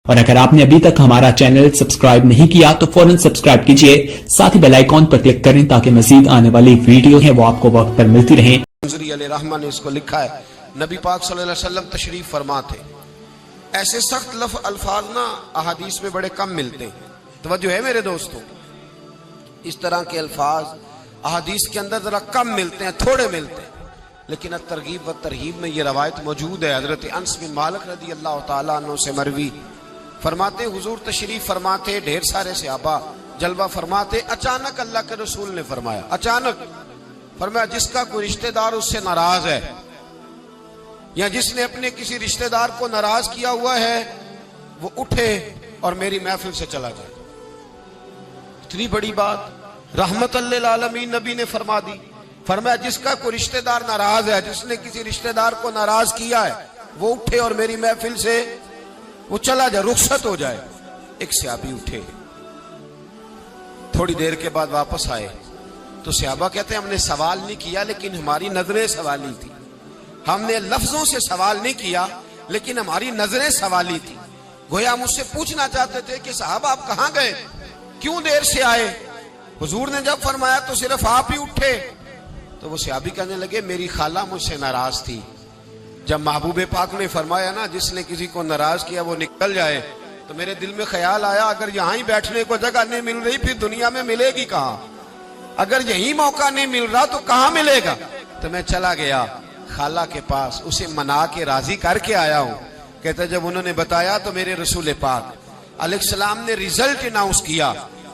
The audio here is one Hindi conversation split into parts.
और अगर आपने अभी तक हमारा चैनल सब्सक्राइब नहीं किया तो फौरन सब्सक्राइब कीजिए, साथ ही बेल आइकॉन पर क्लिक करें ताकि मजीद आने वाली वीडियो है वो आपको वक्त पर मिलती रहे। रहमान ने इसको लिखा है, नबी पाक सल्लल्लाहु अलैहि वसल्लम तशरीफ फरमा थे। ऐसे सख्त अल्फाज ना अहादीस में बड़े कम मिलते हैं। तवज्जो है मेरे दोस्तों, इस तरह के अल्फाज अहादीस के अंदर जरा कम मिलते हैं, थोड़े मिलते हैं। लेकिन तरगीब व तरहीब में ये रवायत मौजूद है। हजरत अनस बिन मालिक रदी अल्लाह तआला अन्हु से मरवी फरमाते, हुजूर तशरीफ फरमाते, ढेर सारे सहाबा जलवा फरमाते। अचानक अल्लाह के रसूल ने फरमाया, अचानक फरमाया, जिसका कोई रिश्तेदार उससे नाराज है या जिसने अपने किसी रिश्तेदार को नाराज किया हुआ है वो उठे और मेरी महफिल से चला जाए। इतनी बड़ी बात रहमतल लिल आलमीन नबी ने फरमा दी। फरमाया, जिसका कोई रिश्तेदार नाराज है, जिसने किसी रिश्तेदार को नाराज किया है, वो उठे और मेरी महफिल से वो चला जाए, रुखसत हो जाए। एक सहाबी उठे, थोड़ी देर के बाद वापस आए तो सहाबा कहते हैं, हमने सवाल नहीं किया लेकिन हमारी नजरें सवाली थी। हमने लफ्जों से सवाल नहीं किया लेकिन हमारी नजरें सवाली थी। गोया मुझसे पूछना चाहते थे कि साहब आप कहां गए, क्यों देर से आए। हुजूर ने जब फरमाया तो सिर्फ आप ही उठे। तो वो सहाबी कहने लगे, मेरी खाला मुझसे नाराज थी। जब महबूब पाक ने फरमाया ना, जिसने किसी को नाराज किया वो निकल जाए, तो मेरे दिल में ख्याल आया, अगर यहां ही बैठने को जगह नहीं मिल रही फिर दुनिया में मिलेगी कहां। अगर यही मौका नहीं मिल रहा तो कहां मिलेगा। तो मैं चला गया खाला के पास, उसे मना के राजी करके आया हूं। कहते जब उन्होंने बताया तो मेरे रसूल पाक अलैहिस्सलाम ने रिजल्ट अनाउंस किया।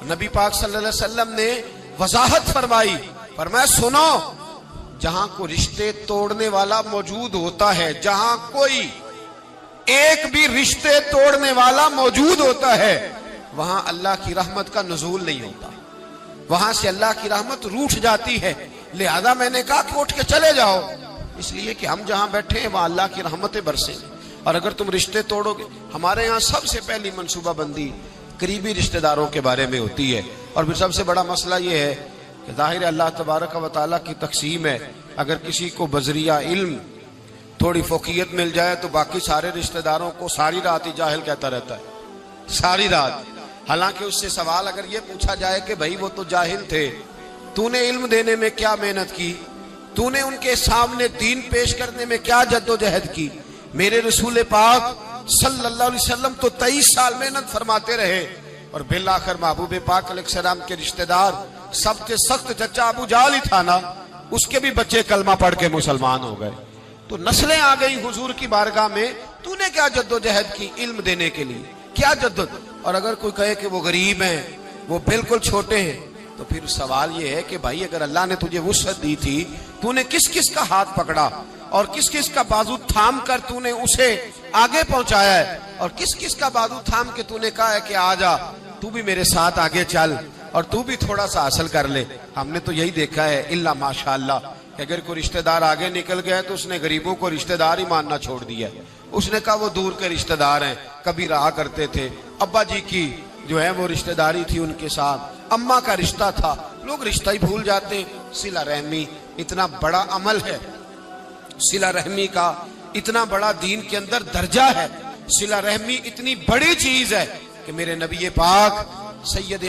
नबी पाक सल्लल्लाहु अलैहि वसल्लम ने वजाहत फरमाई, फरमाया सुनो, जहां को रिश्ते तोड़ने वाला मौजूद होता है, जहां कोई एक भी रिश्ते तोड़ने वाला मौजूद होता है, वहां अल्लाह की रहमत का नुज़ूल नहीं होता, वहां से अल्लाह की रहमत रूठ जाती है। लिहाजा मैंने कहा कि उठ के चले जाओ, इसलिए कि हम जहां बैठे हैं वहां अल्लाह की रहमतें बरसे। और अगर तुम रिश्ते तोड़ोगे, हमारे यहाँ सबसे पहली मनसूबाबंदी करीबी रिश्तेदारों के बारे में होती है। और फिर सबसे बड़ा मसला यह है कि जाहिर अल्लाह तबारक व तआला की तकसीम है। अगर किसी को बजरिया इल्म थोड़ी फोकियत मिल जाए तो बाकी सारे रिश्तेदारों को सारी रात ही जाहिल कहता रहता है, सारी रात। हालांकि उससे सवाल अगर ये पूछा जाए कि भाई वो तो जाहिल थे, तूने इल्म देने में क्या मेहनत की, तूने उनके सामने दीन पेश करने में क्या जद्दोजहद की। मेरे रसूल पाक सल्लल्लाहु अलैहि वसल्लम तो 23 साल मेहनत फरमाते रहे और बिल आखिर महबूब पाक अलैहिस्सलाम के रिश्तेदार सबसे सख्त चचा अबू जाल ही था ना, उसके भी बच्चे कलमा पढ़ के मुसलमान हो गए। तो नस्लें आ गई हुजूर की बारगाह में, तूने क्या जद्दोजहद की इल्म देने के लिए, क्या जद्दो। और अगर कोई कहे कि वो गरीब हैं, वो बिल्कुल छोटे हैं, तो फिर सवाल ये है कि भाई अगर अल्लाह ने तुझे वुसअत दी थी, तूने किस किस का हाथ पकड़ा और किस किस का बाजू थाम कर तूने उसे आगे पहुंचाया है, और किस किस का बाजू थाम के तूने कहा है कि आजा तू भी मेरे साथ आगे चल और तू भी थोड़ा सा हासिल कर ले। हमने तो यही देखा है इल्ला माशाअल्लाह कि अगर कोई रिश्तेदार आगे निकल गया तो उसने गरीबों को रिश्तेदार ही मानना छोड़ दिया। उसने कहा वो दूर के रिश्तेदार हैं, कभी रहा करते थे, अब्बा जी की जो है वो रिश्तेदारी थी उनके साथ, अम्मा का रिश्ता था, लोग रिश्ता ही भूल जाते। सिला रहमी इतना बड़ा अमल है, सिला रहमी का इतना बड़ा दीन के अंदर दर्जा है, सिला रहमी इतनी बड़ी चीज है कि मेरे नबी पाक सैयद